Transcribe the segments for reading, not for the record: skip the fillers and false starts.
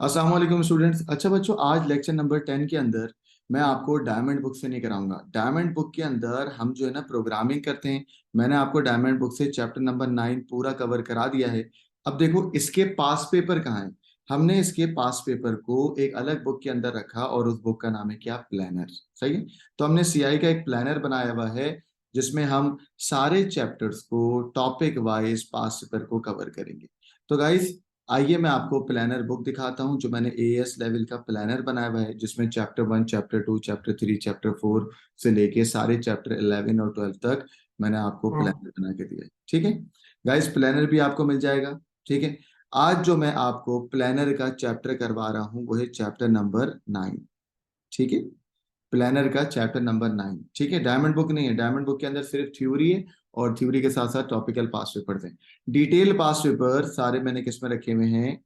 अस्सलाम वालेकुम स्टूडेंट्स। अच्छा बच्चों, आज लेक्चर नंबर 10 के अंदर मैं आपको डायमंड बुक से नहीं कराऊंगा। डायमंड बुक के अंदर हम जो है ना प्रोग्रामिंग करते हैं। मैंने आपको डायमंड बुक से चैप्टर नंबर 9 पूरा कवर करा दिया है। अब देखो इसके पास पेपर कहाँ है। हमने इसके पास पेपर को एक अलग बुक के अंदर रखा और उस बुक का नाम है क्या, प्लानर। सही है। तो हमने सीआई का एक प्लानर बनाया हुआ है जिसमें हम सारे चैप्टर्स को टॉपिक वाइज पास पेपर को कवर करेंगे। तो गाइस, आइए मैं आपको प्लानर बुक दिखाता हूं जो मैंने एएस लेवल का प्लानर बनाया हुआ है, जिसमें चैप्टर 1, चैप्टर 2, चैप्टर 3, चैप्टर 4 से लेके सारे चैप्टर 11 और 12 तक मैंने आपको प्लानर बना के दिया है। ठीक है गाइस, प्लानर भी आपको मिल जाएगा। ठीक है। आज जो मैं आपको प्लानर का चैप्टर करवा रहा हूं वो है चैप्टर नंबर 9। ठीक है। प्लानर का चैप्टर नंबर 9। ठीक है। डायमंड बुक नहीं है। डायमंड बुक के अंदर सिर्फ थ्योरी है और थ्योरी के साथ साथ टॉपिकल पास पेपर हैं। डिटेल पास पेपर सारे मैंने किस में रखे हुए हैं,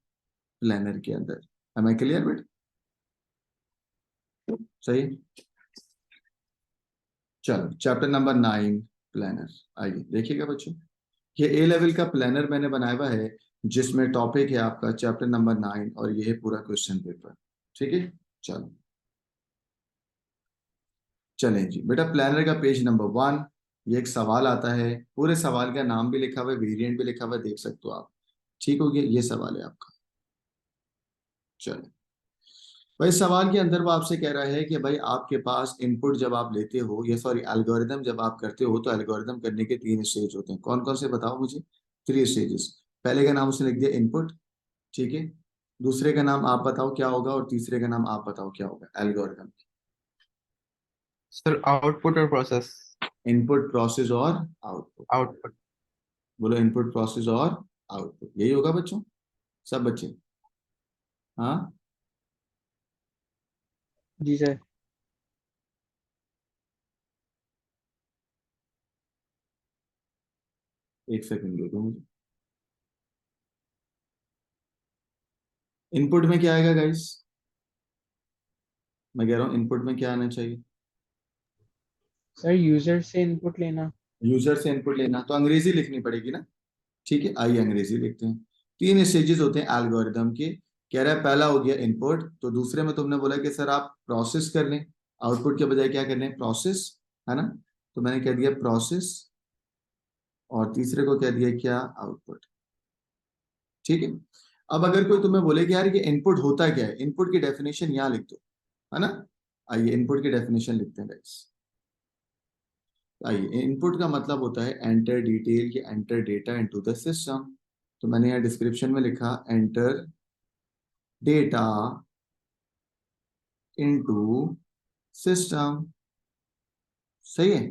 प्लानर के अंदर। एम आई क्लियर बेट? सही। चलो चैप्टर नंबर 9, प्लानर। आइए देखिएगा बच्चों, ये ए लेवल का प्लानर मैंने बनाया हुआ है जिसमें टॉपिक है आपका चैप्टर नंबर 9 और ये है पूरा क्वेश्चन पेपर। ठीक है। चलो चलें जी बेटा, प्लानर का पेज नंबर 1। ये एक सवाल आता है, पूरे सवाल का नाम भी लिखा हुआ है, वेरिएंट भी लिखा हुआ है, देख सकते हो आप। ठीक हो गया, ये सवाल है आपका। चलो भाई, सवाल के अंदर वो आपसे कह रहा है कि भाई आपके पास इनपुट जब आप लेते हो, ये सॉरी एल्गोरिदम जब आप करते हो, तो एल्गोरिदम करने के 3 स्टेज होते हैं। कौन कौन से बताओ मुझे? 3 स्टेजेस। पहले का नाम उसने लिख दिया इनपुट। ठीक है। दूसरे का नाम आप बताओ क्या होगा और तीसरे का नाम आप बताओ क्या होगा एल्गोरिदम। सर आउटपुट और प्रोसेस। इनपुट, प्रोसेस और आउटपुट। आउटपुट। बोलो इनपुट, प्रोसेस और आउटपुट, यही होगा बच्चों, सब बच्चे। हाँ, जी सर। एक सेकंड दे दो मुझे। इनपुट में क्या आएगा गाइस? मैं कह रहा हूँ इनपुट में क्या आना चाहिए? सर यूजर से इनपुट लेना। यूजर से इनपुट लेना, तो अंग्रेजी लिखनी पड़ेगी ना। ठीक है, आइए अंग्रेजी लिखते हैं। 3 स्टेजेस होते हैं एल्गोरिदम के। कह रहा है पहला हो गया इनपुट, तो दूसरे में तुमने बोला कि सर आप प्रोसेस कर लें, आउटपुट के बजाय क्या करना है, प्रोसेस, है ना। तो मैंने कह दिया प्रोसेस और तीसरे को कह दिया क्या, आउटपुट। ठीक है। अब अगर कोई तुम्हें बोले कि यार ये इनपुट होता क्या है, इनपुट की डेफिनेशन यहाँ लिख दो, है ना। आइए इनपुट की डेफिनेशन लिखते हैं गाइस। आइए, इनपुट का मतलब होता है एंटर डिटेल या enter data into the system. तो मैंने यहाँ डिस्क्रिप्शन में लिखा एंटर डेटा इनटू सिस्टम। सही है।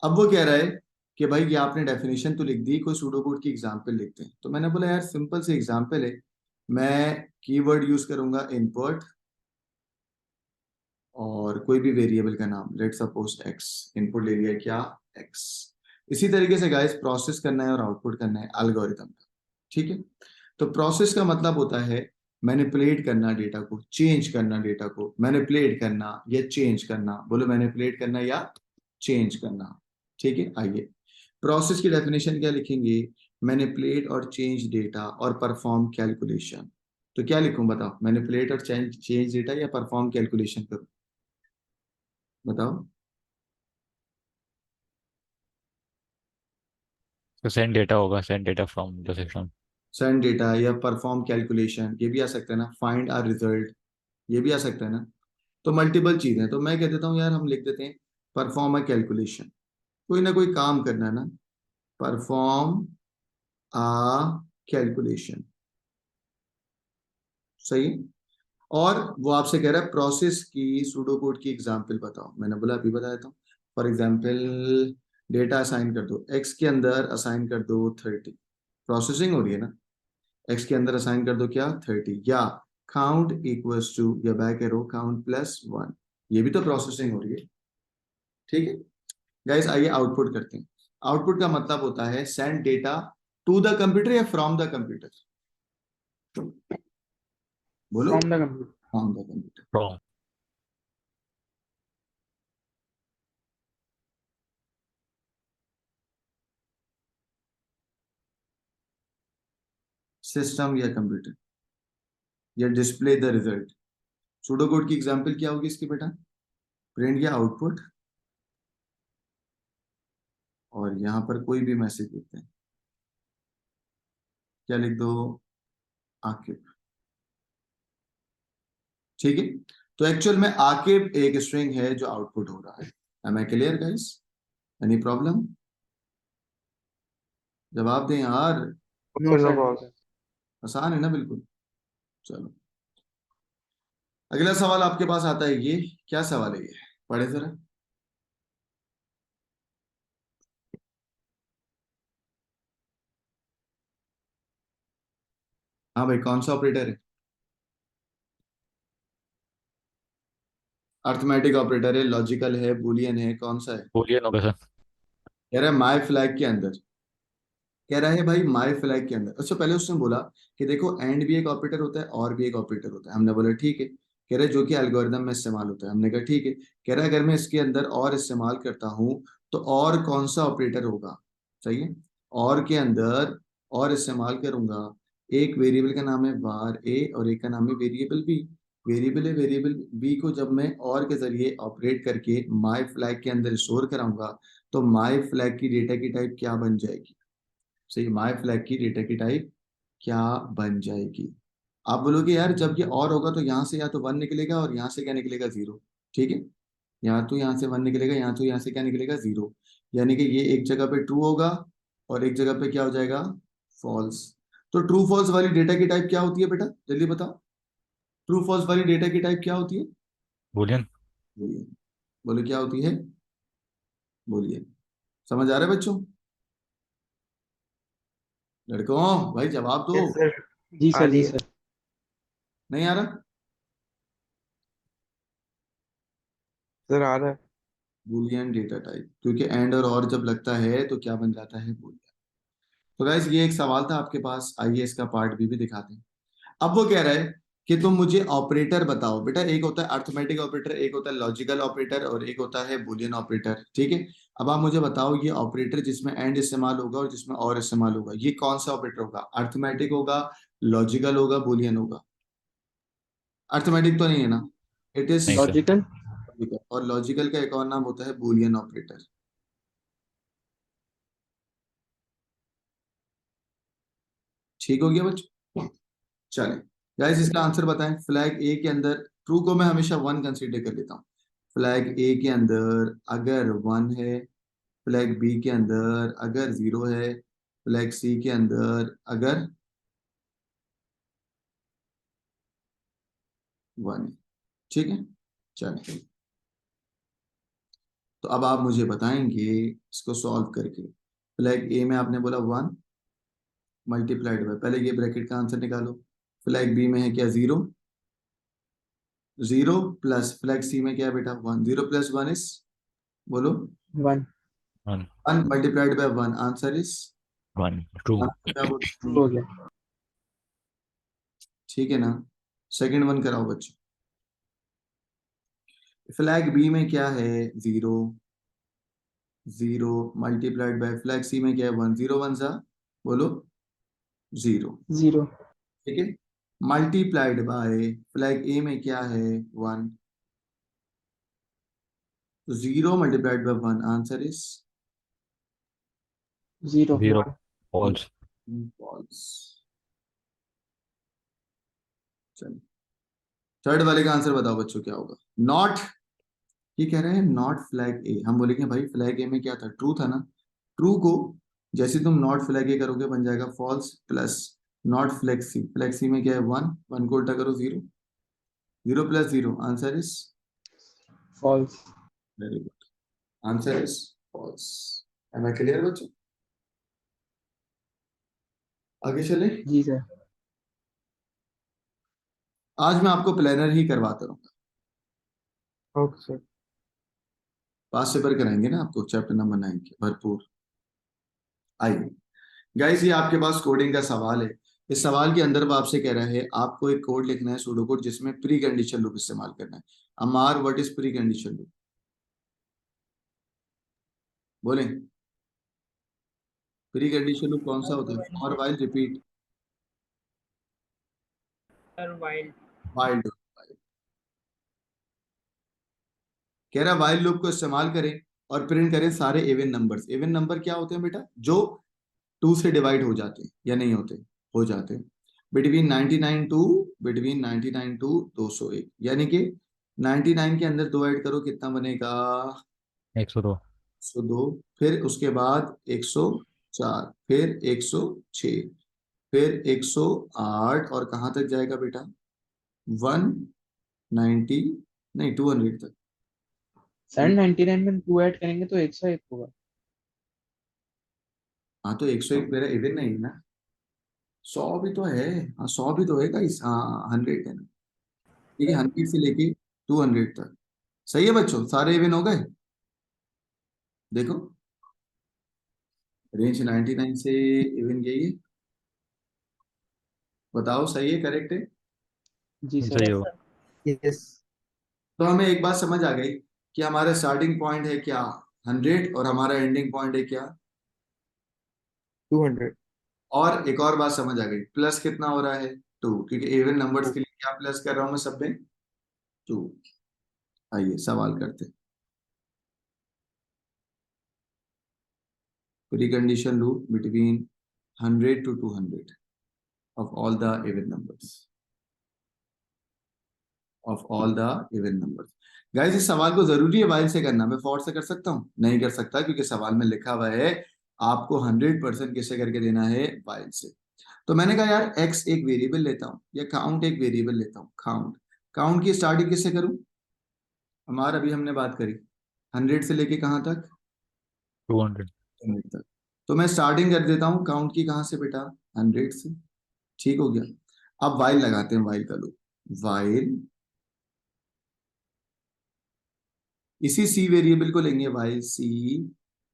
अब वो कह रहा है कि भाई ये आपने डेफिनेशन तो लिख दी, कोई सूडो कोड की एग्जांपल लिखते हैं। तो मैंने बोला यार सिंपल सी एग्जांपल है, मैं कीवर्ड यूज करूंगा इनपुट और कोई भी वेरिएबल का नाम, लेट सपोज एक्स। इनपुट ले लिया क्या, एक्स। इसी तरीके से गाइस प्रोसेस करना है और आउटपुट करना है एल्गोरिथम का। ठीक है। तो प्रोसेस का मतलब होता है मैनिपुलेट करना डेटा को, चेंज करना डेटा को, मैनिपुलेट करना या चेंज करना। बोलो मैनिपुलेट करना या चेंज करना। ठीक है। आइए प्रोसेस की डेफिनेशन क्या लिखेंगे, मैनिपुलेट और चेंज डेटा और परफॉर्म कैलकुलेशन। तो क्या लिखूं बताओ, मैनिपुलेट और चेंज चेंज डेटा या परफॉर्म कैलकुलेशन करूं, बताओ। तो सेंड डेटा होगा, send data from the system. Send data या परफॉर्म कैलकुलेशन, ये भी आ सकता है ना। फाइंड आर रिजल्ट, ये भी आ सकता है ना। तो मल्टीपल चीजें, तो मैं कह देता हूँ यार हम लिख देते हैं परफॉर्म अ कैलकुलेशन। कोई ना कोई काम करना है ना, परफॉर्म आ कैलकुलेशन। सही है? और वो आपसे कह रहा है प्रोसेस की सूडो कोड की एग्जांपल बताओ। मैंने बोला अभी बता देता हूँ। फॉर एग्जांपल डेटा असाइन कर दो, एक्स के अंदर असाइन कर दो 30। प्रोसेसिंग हो रही है ना। एक्स के अंदर असाइन कर दो क्या, 30, या काउंट इक्वल्स टू या बैक एरो काउंट +1। ये भी तो प्रोसेसिंग हो रही है। ठीक है। गाइस आइए आउटपुट करते हैं। आउटपुट का मतलब होता है send data to the computer या फ्रॉम द कंप्यूटर। बोलो। From the computer. From the computer. From. System या कंप्यूटर। या display the result. Pseudo code की एग्जांपल क्या होगी इसकी बेटा? प्रिंट या आउटपुट, और यहां पर कोई भी मैसेज लिखते हैं, क्या लिख दो? आकिब। ठीक है, तो एक्चुअल में आकिब एक स्ट्रिंग है जो आउटपुट हो रहा है। Am I clear guys? Any problem? जवाब दें यार, नो सर, नो सर। आसान है ना बिल्कुल। चलो, अगला सवाल आपके पास आता है, ये क्या सवाल है? ये पढ़े जरा। हाँ भाई, कौन सा ऑपरेटर है? अर्थमेटिक ऑपरेटर है, लॉजिकल है, बुलियन है, कौन सा है? बूलियन होगा सर। कह रहा है माई फ्लैग के अंदर, कह रहा है भाई माई फ्लैग के अंदर। अच्छा, पहले उसने बोला कि देखो एंड भी एक ऑपरेटर होता है और भी एक ऑपरेटर होता है। हमने बोला ठीक है। कह रहा है जो कि एल्गोरिदम में इस्तेमाल होता है। हमने कहा ठीक है। कह रहा है अगर मैं इसके अंदर और इस्तेमाल करता हूँ तो और कौन सा ऑपरेटर होगा? सही है। और के अंदर और इस्तेमाल करूंगा, एक वेरिएबल का नाम है var a और एक का नाम है वेरिएबल b। वेरिएबल है, वेरिएबल b को जब मैं और के जरिए ऑपरेट करके माई फ्लैग के अंदर स्टोर कराऊंगा तो माई फ्लैग की डेटा की टाइप क्या बन जाएगी? सही, माई फ्लैग की डेटा की टाइप क्या बन जाएगी? आप बोलोगे यार जब ये और होगा तो यहाँ से या तो वन निकलेगा और यहाँ से क्या निकलेगा? जीरो। ठीक है, यहाँ तो यहाँ से वन निकलेगा, यहाँ तो यहाँ से क्या निकलेगा? जीरो। यानी कि ये एक जगह पे ट्रू होगा और एक जगह पे क्या हो जाएगा? फॉल्स। तो ट्रू फॉल्स वाली डेटा की टाइप क्या होती है बेटा? जल्दी बताओ, ट्रू फॉल्स वाली डेटा की टाइप क्या होती है? बूलियन। बोलिए, बोलो क्या होती है? बोलिए। समझ आ रहा है बच्चों? लड़कों भाई जवाब दो। Yes sir. जी आ सर, रही जी है। सर। नहीं आ रहा? सर आ रहा है। बूलियन डेटा टाइप, क्योंकि एंड और जब लगता है तो क्या बन जाता है? बूलियन। तो गाइस ये एक सवाल था आपके पास, आइए इसका पार्ट भी दिखाते हैं। अब वो कह रहा है कि तुम मुझे ऑपरेटर बताओ। बेटा एक होता है अर्थमेटिक ऑपरेटर, एक होता है लॉजिकल ऑपरेटर और एक होता है बूलियन ऑपरेटर। ठीक है, अब आप मुझे बताओ ये ऑपरेटर जिसमें एंड इस्तेमाल होगा और जिसमें और इस्तेमाल होगा, ये कौन सा ऑपरेटर होगा? अर्थमेटिक होगा, लॉजिकल होगा, बूलियन होगा? अर्थमेटिक तो नहीं है ना? इट इज नहीं सर। लॉजिकल। लॉजिकल, और लॉजिकल का एक और नाम होता है बूलियन ऑपरेटर। ठीक हो गया बच्चों? चलें, गाइस इसका आंसर बताएं। फ्लैग ए के अंदर ट्रू को मैं हमेशा वन कंसीडर कर लेता हूँ। फ्लैग ए के अंदर अगर वन है, फ्लैग बी के अंदर अगर जीरो है, फ्लैग सी के अंदर अगर वन है। ठीक है, चलें, तो अब आप मुझे बताएंगे इसको सॉल्व करके। फ्लैग ए में आपने बोला वन मल्टीप्लाइड बाय, पहले ये ब्रैकेट का आंसर निकालो। फ्लैग बी में है क्या? Zero. Zero plus flag C में क्या है बेटा? One. Zero plus one is, बोलो। One. One. One multiplied by one, answer is, one two. क्या बोल? ट्रू हो गया। ठीक है ना? सेकंड वन कराओ बच्चों। फ्लैग बी में क्या है? Zero. Zero multiplied by flag C में क्या है? वन। जीरो वन सा, बोलो, जीरो। जीरो। ठीक है, मल्टीप्लाइड बाय फ्लैग ए में क्या है? वन। तो zero multiplied by one, answer is zero. Zero. False. False. चलिए, थर्ड वाले का आंसर बताओ बच्चों क्या होगा? नॉट, ये कह रहे हैं नॉट फ्लैग ए। हम बोलेंगे भाई फ्लैग ए में क्या था? ट्रू था ना? ट्रू को जैसे तुम नॉट फ्लैग ए करोगे बन जाएगा false, plus not flag C, flag C में क्या है? वन। वन को उल्टा करो, zero. Zero plus zero, answer is, false. Very good, answer is false. Am I clear बच्चों? आगे चले। जी सर। आज मैं आपको प्लानर ही करवाता रहूंगा। Okay sir. पास पेपर कराएंगे ना आपको चैप्टर नंबर 9 के भरपूर। आइए गाइस, ये आपके पास कोडिंग का सवाल है। इस सवाल के अंदर वो आपसे कह रहा है आपको एक कोड लिखना है, सूडो कोड, जिसमें प्री कंडीशन लूप इस्तेमाल करना है। Amar, what is pre condition loop? बोलें, प्री कंडीशन लूप कौन सा होता है? For while repeat. Sir, while. While loop. कह रहा वाइल लूप को इस्तेमाल करें और प्रिंट करें सारे इवन नंबर्स। इवन नंबर क्या होते हैं बेटा? जो 2 से डिवाइड हो जाते हैं या नहीं होते, हो जाते हैं। बिटवीन 99 टू 201, यानी कि 99 के अंदर 2 ऐड करो, कितना बनेगा? 102, 102। फिर उसके बाद 104, फिर 106, फिर 108, और कहाँ तक जाएगा बेटा? 190, नहीं 200 तक। सर 99 में 2 ऐड करेंगे तो 101 होगा। हाँ तो 101 मेरा इवन नहीं है ना, 100 भी तो है। हाँ 100 भी तो है गाइस, हाँ 100 है ना। ठीक है, 100 से लेके 200 तक। सही है बच्चों, सारे इवन हो गए। देखो रेंज 99 से इवन यही है, बताओ सही है, करेक्ट है? जी सर। सही होगा। यस। तो हमें एक बात समझ आ गई कि हमारा स्टार्टिंग पॉइंट है क्या? 100, और हमारा एंडिंग पॉइंट है क्या? 200। और एक और बात समझ आ गई, प्लस कितना हो रहा है? 2, क्योंकि इवन नंबर्स के लिए क्या प्लस कर रहा हूं मैं सब में? 2। आइए सवाल करते हैं। Precondition loop between 100 to 200 of all the even numbers, of all the even numbers। Guys इस सवाल को जरूरी है वाइल से करना, मैं फॉर से कर सकता हूँ? नहीं कर सकता, क्योंकि सवाल में लिखा हुआ है आपको 100% किससे करके देना है? वाइल से। तो मैंने कहा यार x एक वेरिएबल लेता हूँ या काउंट एक वेरिएबल लेता हूँ। काउंट, काउंट की स्टार्टिंग किससे करूँ? हमारा अभी हमने बात करी 100 से लेके कहाँ तक? 200, 100 तक। तो मैं स्टार्टिंग कर देता हूँ काउंट की, कहाँ से बेटा? 100 से। ठीक हो गया। अब वाइल लगाते हैं, वाइल का लूप। वाइल, इसी सी वेरिएबल को लेंगे, while C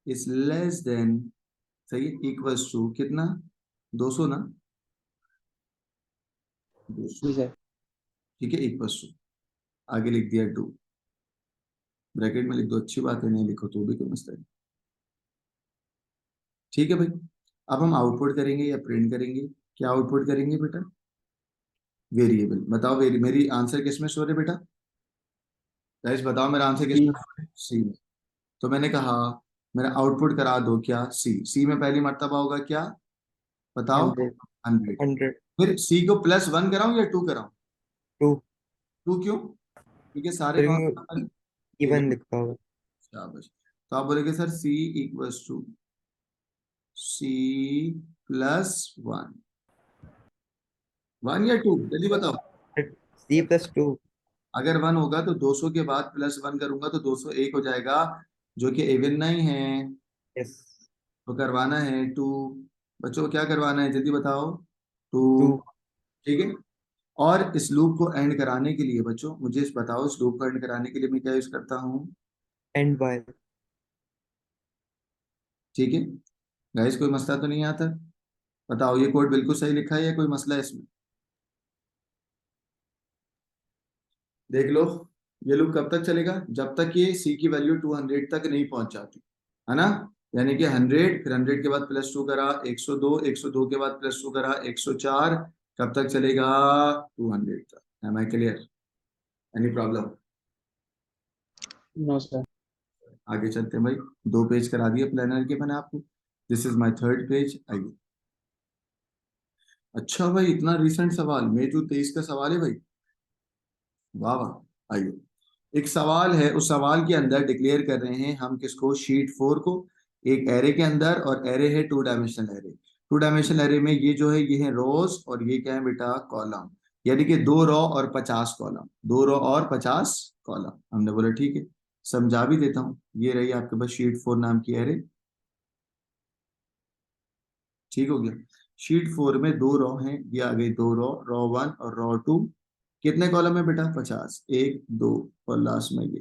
is less than, सही है, इक्वल्स टू कितना? 200 ना? 200। जी सर। ठीक है, इक्वल्स टू, आगे लिख दिया 2, ब्रैकेट में लिख दो, अच्छी बात है, नहीं लिखो तो भी कोई मसला नहीं। ठीक है भाई, अब हम आउटपुट करेंगे या प्रिंट करेंगे? क्या आउटपुट करेंगे बेटा? वेरिएबल। बताओ मेरी आंसर किस में शो है बेटा? गाइस बताओ मेरा आंसर किस जी। में शो है? सी में। तो मैंने कहा मेरा आउटपुट करा दो क्या? सी। सी में पहली मर्तबा होगा क्या? बताओ। 100। 100। 100। फिर सी को +1 कराऊं या 2 कराऊं? 2। 2 क्यों? क्योंकि सारे फिर कौन सा इवन। इवन लिखा होगा। शाबाश। तो आप बोलेंगे सर सी इक्वल्स टू सी +1, 1 या 2, जल्दी बताओ। C+2। अगर 1 होगा तो 200 के बाद +1 करूंगा तो 201 हो जाएगा, जो कि इवन नहीं है। यस। तो करवाना है 2। बच्चों को क्या करवाना है, जल्दी बताओ। 2। 2। ठीक है। और इस लूप को एंड कराने के लिए बच्चों मुझे इस बताओ, इस लूप को एंड कराने के लिए मैं क्या यूज करता हूँ? And while. ठीक है गाइस, कोई मसला तो नहीं आता? बताओ ये कोड बिल्कुल सही लिखा है या कोई मसला है इसमें? देख लो, ये लूप कब तक चलेगा? जब तक ये सी की वैल्यू 200 तक नहीं पहुंच जाती, है ना? यानी कि 100, फिर 100 के बाद +2 करा 102, 102 के बाद +2 करा 104, कब तक चलेगा? 200 तक। Am I clear? Any problem? No sir. आगे चलते हैं भाई। 2 पेज करा दिए प्लानर के मैंने आपको। This is my third page. आइए। अच्छा भाई, इतना रिसेंट सवाल, मई 23 का सवाल है भाई, वाह वाह। आइए, एक सवाल है, उस सवाल के अंदर डिक्लेयर कर रहे हैं हम किसको? शीट 4 को, एक एरे के अंदर, और एरे है 2 डायमेंशनल एरे। 2 डायमेंशनल एरे में ये जो है ये है रोज, और ये क्या है बेटा? कॉलम। यानी कि 2 रो और 50 कॉलम, 2 रो और 50 कॉलम। हमने बोला ठीक है, समझा भी देता हूँ। ये रही आपके पास शीट 4 नाम की एरे। ठीक हो गया। शीट 4 में 2 रो हैं, ये आ गई 2 रो, रो 1 और रो 2। कितने कॉलम है बेटा? 50। 1 2, और लास्ट में ये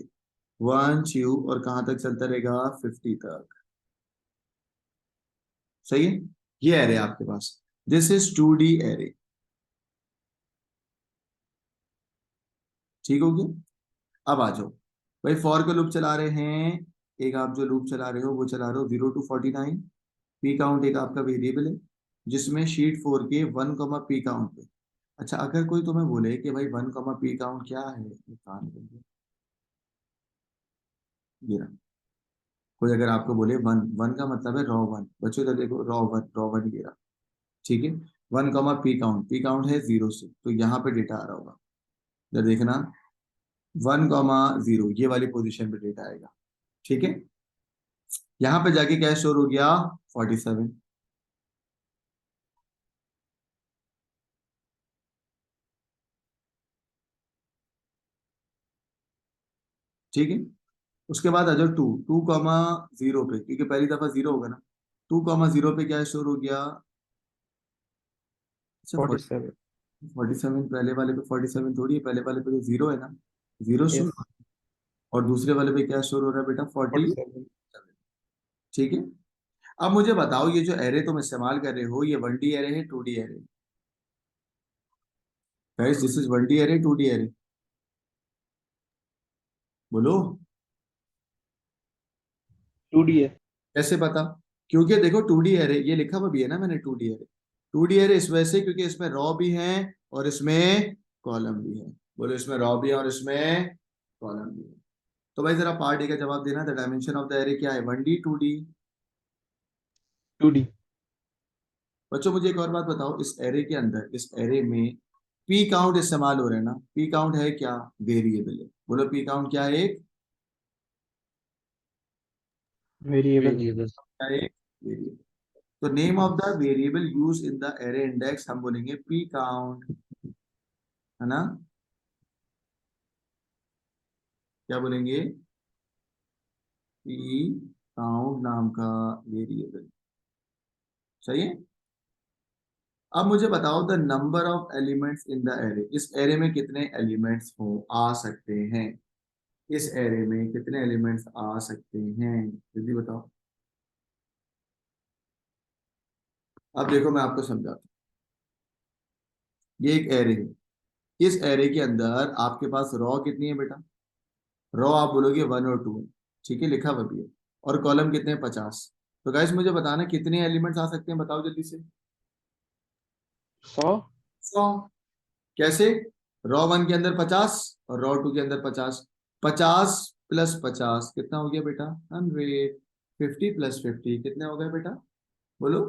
1 2, और कहां तक चलता रहेगा? 50 तक। सही है। ये एरे आपके पास, दिस इज 2D एरे। ठीक हो गया। अब आ जाओ भाई, फॉर का लूप चला रहे हैं। एक आप जो लूप चला रहे हो वो चला रहे हो 0 to 49। पी काउंट एक आपका वेरिएबल है, जिसमें शीट 4 के 1, पी काउंट पे अच्छा, अगर कोई तुम्हें बोले कि भाई 1, p काउंट क्या है, ये काम करिए, ये रहा। कोई अगर आपको बोले वन, वन का मतलब है रॉ वन, बच्चों इधर देखो, रॉ वन ये रहा, ठीक है। 1, p काउंट है 0 से, तो यहाँ पे डेटा आ रहा होगा, इधर देखना, 1, 0 ये वाली पोजीशन पे डेटा आएगा, ठीक है। यहाँ पे जाके क्या स्टोर हो गया, 47, ठीक है। उसके बाद आ जाओ 2, 2, 0 पे, क्योंकि पहली दफा 0 होगा ना, 2, 0 पे क्या स्टोर हो गया, अच्छा 47. 47, पहले वाले पे 47 थोड़ी है, पहले वाले पे तो 0 है ना, 0 Yes. स्टोर, और दूसरे वाले पे क्या स्टोर हो रहा है बेटा, 47, 47. ठीक है। अब मुझे बताओ, ये जो एरे तुम इस्तेमाल कर रहे हो, ये 1D एरे है, 2D array, guys this is 1D array, 2D array, बोलो 2D है। कैसे पता, क्योंकि देखो 2D एरे ये लिखा हुआ भी है ना मैंने, 2D एरे, 2D एरे इस वजह से क्योंकि इसमें रॉ भी है और इसमें कॉलम भी है, बोलो इसमें रॉ भी है और इसमें कॉलम भी है। तो भाई जरा पार्ट ए का जवाब देना, the dimension of the array क्या है, 1D 2D। 2D। बच्चों मुझे एक और बात बताओ, इस एरे के अंदर, इस एरे में पी काउंट इस्तेमाल हो रहे हैं ना, पी काउंट है क्या, वेरिएबल है, बोलो पी काउंट क्या है, एक वेरिएबल। वेरिएबल। क्या है, एक वेरिएबल। तो name of the variable use in the array index हम बोलेंगे पी काउंट, है ना, क्या बोलेंगे, पी काउंट नाम का वेरिएबल, सही है। अब मुझे बताओ the number of elements in the array, इस एरे में कितने एलिमेंट्स हो आ सकते हैं, इस एरे में कितने एलिमेंट्स आ सकते हैं, जल्दी बताओ। अब देखो मैं आपको समझाता हूँ, ये एक एरे है, इस एरे के अंदर आपके पास रॉ कितनी है बेटा, रॉ आप बोलोगे 1 और 2 है, ठीक है, लिखा हुआ भी है, और कॉलम कितने हैं, 50। तो गाइस मुझे बताना कितने एलिमेंट्स आ सकते हैं, बताओ जल्दी से। 100। 100, कैसे, रॉ 1 के अंदर 50 और रॉ 2 के अंदर 50, 50 + 50 कितना हो गया बेटा, 100, 50 + 50 कितने हो गए बेटा, बोलो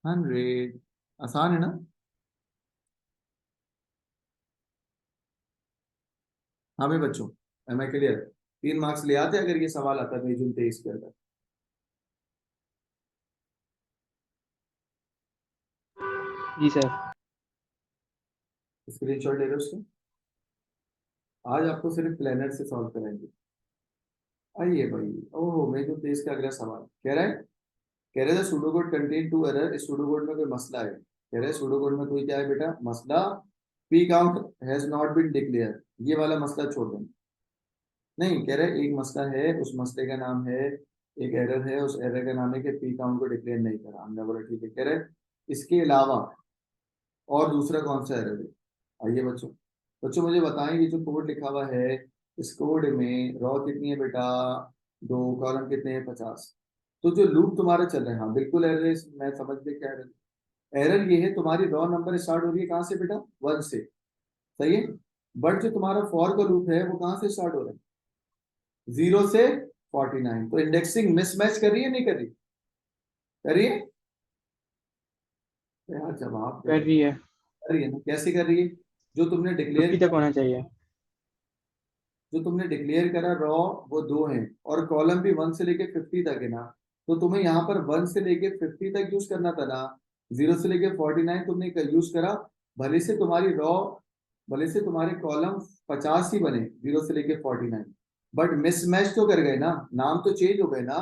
100, आसान है ना। हाँ भाई बच्चों, एम आई क्लियर, 3 मार्क्स ले आते अगर ये सवाल आता मई जून 23 के अंदर। जी सर। स्क्रीनशॉट ले लो उसको, आज आपको सिर्फ प्लेनर से सॉल्व कराएंगे। आइए भाई, ओहो मई जून 23 का अगला सवाल कह रहा है, कह रहे थे सूडोकोड कंटेन 2 एरर, इस सूडोकोड में कोई मसला है, कह रहे सूडोकोड में कोई क्या है बेटा, मसला, P count has not been declare, ये वाला मसला छोड़ दें, नहीं कह रहे एक मसला है, उस मसले का नाम है, एक एरर है, उस एरर का नाम है कि पी काउंट को डिक्लेयर नहीं करा, हमने बोला ठीक है, कह रहे इसके अलावा और दूसरा कौन सा एरर है। आइए बच्चों, बच्चों मुझे बताएं, ये जो कोड लिखा हुआ है, इस कोड में रॉ कितनी है बेटा, 2, कॉलम कितने हैं, 50। तो जो लूप तुम्हारा चल रहा है, हाँ बिल्कुल एरर है, मैं समझ गया क्या एरर, एरर ये है तुम्हारी रॉ नंबर स्टार्ट हो रही है कहाँ से बेटा, 1 से, सही है। बट जो तुम्हारा फॉर का लूप है वो कहाँ से स्टार्ट हो रहा है, 0 से 49, तो इंडेक्सिंग मिसमैच कर रही है नहीं कर रही, कर रही है, तो यार जवाब दे कर दो, रही है। कर रही है ना, कैसे कर रही है, जो तुमने डिक्लेयर 50 तक होना चाहिए। जो तुमने डिक्लेयर करा रॉ वो 2 हैं, और कॉलम भी 1 से लेके 50 तक है ना, तो तुम्हें यहाँ पर 1 से लेके 50 तक यूज करना था ना, 0 से लेके 49 तुमने यूज करा, भले से तुम्हारी रॉ, भले से तुम्हारे कॉलम 50 ही बने 0 से लेके 49, बट मिसमैच तो कर गए ना, नाम तो चेंज हो गए ना,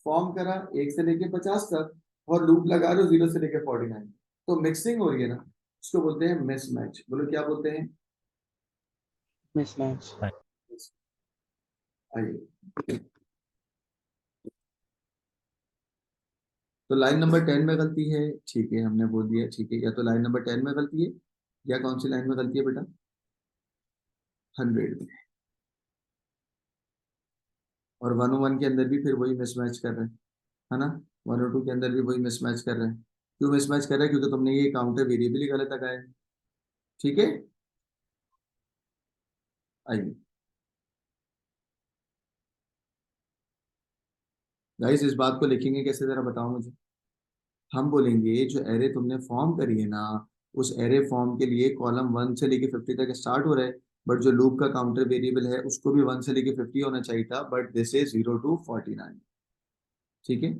फॉर्म करा 1 से लेके 50 तक और लूप लगा रहे हो 0 से लेके 49, तो मिक्सिंग हो रही है ना, उसको बोलते हैं मिसमैच, बोलो क्या बोलते हैं, मिसमैच। आइए, तो लाइन नंबर 10 में गलती है, ठीक है हमने बोल दिया, ठीक है, या तो लाइन नंबर 10 में गलती है, या कौन सी लाइन में गलती है बेटा, 100 में, और 101 के अंदर भी फिर वही मिसमैच कर रहे हैं, है ना, 102 के अंदर भी वही मिसमैच कर रहे हैं, क्यों मिसमैच कर रहे हैं, क्योंकि तुमने ये काउंटर वेरिएबल ही गलत लगाया है, ठीक है, आइए गाइस, इस बात को लिखेंगे कैसे, जरा बताओ मुझे। हम बोलेंगे जो एरे तुमने फॉर्म करी है ना, उस एरे फॉर्म के लिए कॉलम 1 से लेके 50 तक स्टार्ट हो रहा है, बट जो लूप का काउंटर वेरिएबल है उसको भी 1 से लेके 50 होना चाहिए था, बट दिस इज 0 to 49। ठीक है,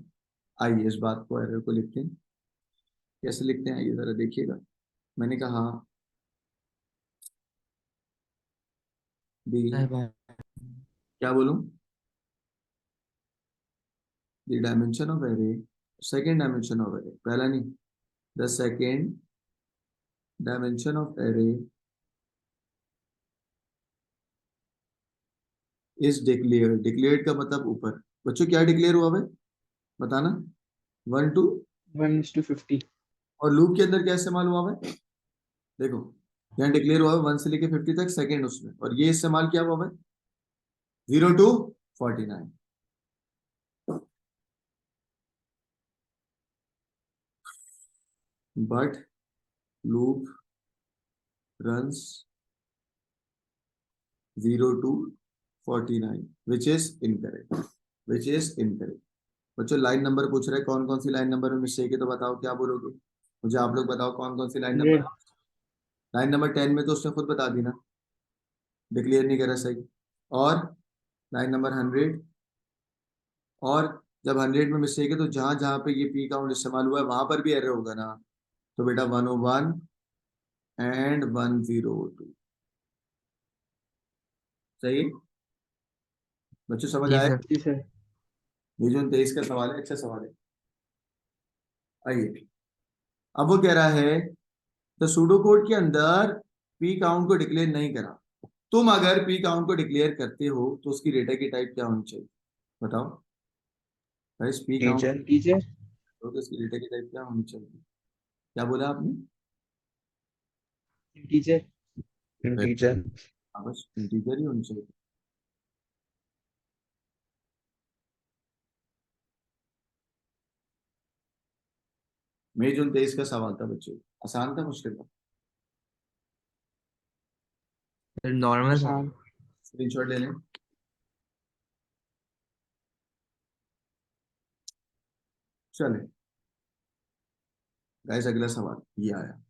आइए इस बात को, एरर को लिखते हैं। कैसे लिखते हैं आइए जरा देखिएगा। मैंने कहा दी, क्या बोलूं, the dimension of array, second dimension of array, पहला नहीं, the second dimension of array is declare. Declared का मतलब ऊपर। बच्चों क्या डिक्लेयर हुआ भाई, बताना। 1 to, 1:50. और लूप के अंदर क्या इस्तेमाल हुआ भाई, देखो यहाँ डिक्लेयर हुआ है 1 से लेके 50 तक सेकेंड उसमें, और ये इस्तेमाल क्या हुआ भाई 0 to 49। But loop runs 0 to 49 which is incorrect, which is incorrect। बच्चों लाइन नंबर पूछ रहे हैं, कौन कौन सी लाइन नंबर में मिस्टेक है, तो बताओ क्या बोलोगे मुझे, आप लोग बताओ कौन कौन सी लाइन 100. नंबर। लाइन नंबर 10 में तो उसने खुद बता दी ना, डिक्लेयर नहीं करा सही। और लाइन नंबर 100, और जब 100 में मिस्टेक है तो जहां जहां पे ये पी काउंट इस्तेमाल हुआ है वहां पर भी एरर होगा ना, तो बेटा 101 एंड 102। सही बच्चों, समझ जी आया। सर। जी सर. ये जो 23 का सवाल है, अच्छा सवाल है। आइए, अब वो कह रहा है तो सूडो कोड के अंदर पी काउंट को डिक्लेयर नहीं करा, तुम अगर पी काउंट को डिक्लेयर करते हो तो उसकी डेटा की टाइप क्या होनी चाहिए, बताओ guys. P count teacher. Teacher. तो उसकी डेटा की टाइप क्या होनी चाहिए, क्या बोला आपने। Teacher. टीचर। हाँ, बस इंटीजर ही होनी चाहिए। मई जून 23 का सवाल था बच्चों, आसान था मुश्किल था, नॉर्मल था। आसान. स्क्रीनशॉट ले लें। चले गाइस, अगला सवाल ये आया,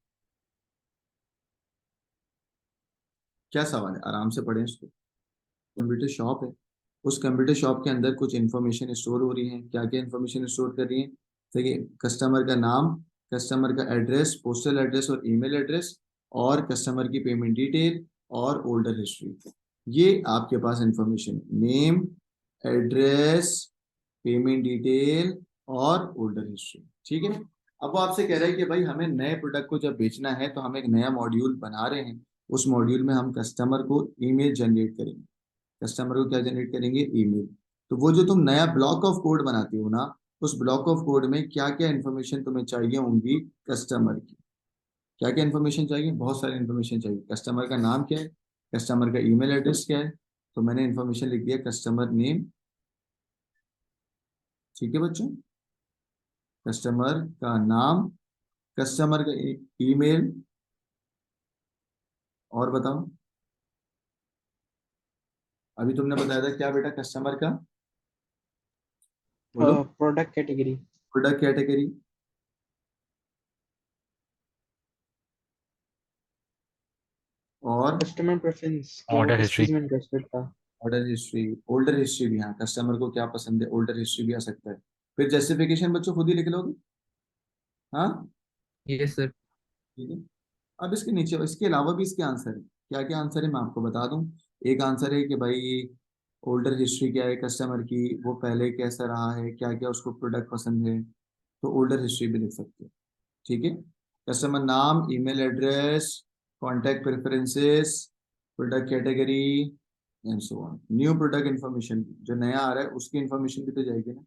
क्या सवाल है, आराम से पढ़ें इसको। कंप्यूटर शॉप है, उस कंप्यूटर शॉप के अंदर कुछ इंफॉर्मेशन स्टोर हो रही है। क्या क्या इंफॉर्मेशन स्टोर कर रही है, देखिए कस्टमर का नाम, कस्टमर का एड्रेस, पोस्टल एड्रेस और ईमेल एड्रेस, और कस्टमर की पेमेंट डिटेल और ओल्डर हिस्ट्री। ये आपके पास information, name, address, payment detail और ओल्डर हिस्ट्री। ठीक है, अब वो आपसे कह रहा है कि भाई हमें नए प्रोडक्ट को जब बेचना है तो हम एक नया मॉड्यूल बना रहे हैं, उस मॉड्यूल में हम कस्टमर को ईमेल जनरेट करेंगे। कस्टमर को क्या जनरेट करेंगे, ईमेल। तो वो जो तुम नया ब्लॉक ऑफ कोड बनाते हो ना, उस ब्लॉक ऑफ कोड में क्या क्या इन्फॉर्मेशन तुम्हें चाहिए होंगी कस्टमर की, क्या क्या इन्फॉर्मेशन चाहिए, बहुत सारी इन्फॉर्मेशन चाहिए। कस्टमर का नाम क्या है, कस्टमर का ईमेल एड्रेस क्या है, तो मैंने इन्फॉर्मेशन लिख दिया कस्टमर नेम। ठीक है बच्चों, कस्टमर का नाम, कस्टमर का ईमेल, और बताओ, अभी तुमने बताया था क्या बेटा, कस्टमर का, बोलो, Product category. प्रोडक्ट कैटेगरी, और Customer preference. क्या वो Order किस history. चीज में इंटरेस्टेड था. ऑर्डर हिस्ट्री, ओल्डर हिस्ट्री भी, हाँ कस्टमर को क्या पसंद है, ओल्डर हिस्ट्री भी आ सकता है। फिर जस्टिफिकेशन बच्चों खुद ही लिख लोगे, हाँ यस सर। ठीक है। अब इसके नीचे, इसके अलावा भी इसके आंसर है, क्या क्या आंसर है मैं आपको बता दूं। एक आंसर है कि भाई ओल्डर हिस्ट्री क्या है कस्टमर की, वो पहले कैसा रहा है, क्या क्या उसको प्रोडक्ट पसंद है, तो ओल्डर हिस्ट्री भी लिख सकते हैं। ठीक है, कस्टमर नाम, email address, contact preferences, product category and so on. New product information, जो नया आ रहा है उसकी इन्फॉर्मेशन भी तो जाएगी ना,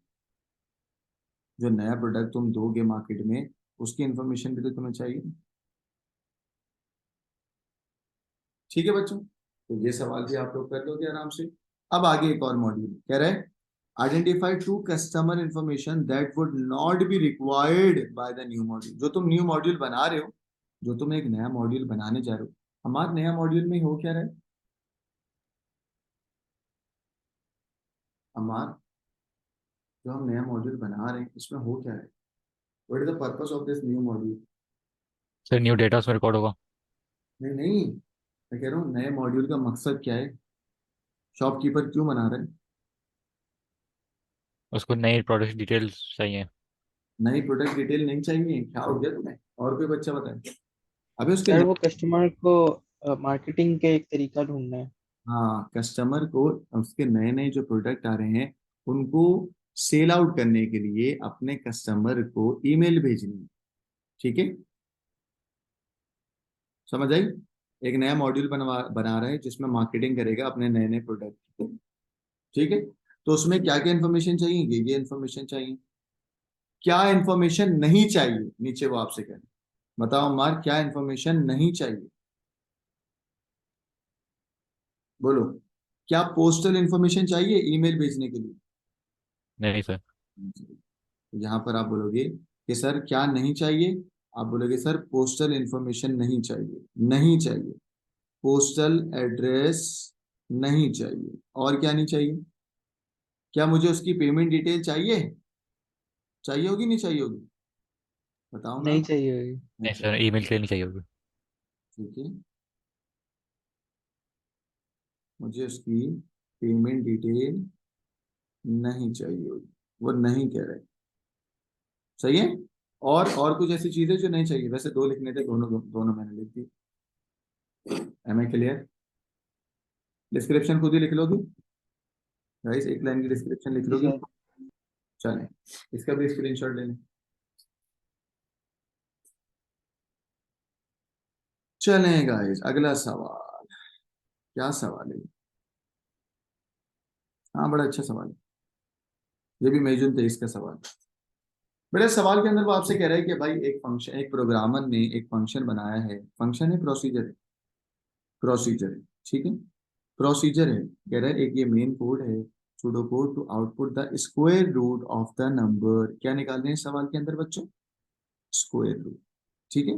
जो नया प्रोडक्ट तुम दोगे मार्केट में उसकी इन्फॉर्मेशन भी तो तुम्हें चाहिए। ठीक है बच्चों, तो ये सवाल भी आप लोग कर लोगे आराम से। अब आगे एक और मॉड्यूल कह रहे हैं, identify to customer information that would not be required by the new module. जो तुम न्यू मॉड्यूल बना रहे हो, जो तुम एक नया मॉड्यूल बनाने जा रहे हो, हमारे नया मॉड्यूल में हो क्या रहा है? हमार जो हम नया मॉड्यूल बना रहे हैं इसमें हो क्या रहा है? What is the purpose of this new module? Sir new data उसमें रिकॉर्ड होगा। नहीं नहीं, मैं कह रहा हूँ नए मॉड्यूल का मकसद क्या है? शॉपकीपर क्यों बना रहे हैं? उसको नई प्रोडक्ट डिटेल्स चाहिए। नई प्रोडक्ट डिटेल नहीं चाहिए? क्या हो गया तुम्हें? और कोई बच्चा बताए। अबे उसके सर वो कस्टमर को मार्केटिंग के एक तरीका ढूंढना है। हाँ, कस्टमर को उसके नए नए जो प्रोडक्ट आ रहे हैं उनको सेल आउट करने के लिए अपने कस्टमर को ईमेल भेजनी है। ठीक है, समझ आई? एक नया मॉड्यूल बना रहा है जिसमें मार्केटिंग करेगा अपने नए नए प्रोडक्ट की। ठीक है, तो उसमें क्या क्या इन्फॉर्मेशन चाहिए? ये इन्फॉर्मेशन चाहिए। क्या इन्फॉर्मेशन नहीं चाहिए नीचे वो आपसे कह रहे हैं। बताओ मार, क्या इन्फॉर्मेशन नहीं चाहिए? बोलो। क्या पोस्टल इन्फॉर्मेशन चाहिए ईमेल भेजने के लिए? नहीं सर। यहाँ पर आप बोलोगे कि सर क्या नहीं चाहिए? आप बोलोगे सर पोस्टल इंफॉर्मेशन नहीं चाहिए, नहीं चाहिए। पोस्टल एड्रेस नहीं चाहिए। और क्या नहीं चाहिए? क्या मुझे उसकी पेमेंट डिटेल चाहिए? चाहिए होगी नहीं चाहिए होगी? बताओ ना। नहीं चाहिए होगी। नहीं नहीं चाहिए। सर, ईमेल के लिए नहीं चाहिए होगी। ठीक है, मुझे उसकी पेमेंट डिटेल नहीं चाहिए होगी, वो नहीं कह रहे। सही है। और कुछ ऐसी चीजें जो नहीं चाहिए, वैसे दो लिखने थे, दोनों मैंने लिख दी। Am I clear? डिस्क्रिप्शन खुद ही लिख लोगी गाइस, एक लाइन की डिस्क्रिप्शन लिख जी लोगी? सर। चलें, इसका भी स्क्रीनशॉट ले लें। चलें गाइस, अगला सवाल। क्या सवाल है? हाँ, बड़ा अच्छा सवाल है। ये भी मई जून 23 का सवाल है। मेरे सवाल के अंदर वो आपसे कह रहा है कि भाई एक फंक्शन, एक प्रोग्रामर ने एक फंक्शन बनाया है। फंक्शन है, प्रोसीजर है? प्रोसीजर है। ठीक है, प्रोसीजर है। कह रहा है एक ये मेन कोड है, pseudo code to output the square root of the number. क्या निकाल रहे हैं सवाल के अंदर बच्चों? Square root. ठीक है,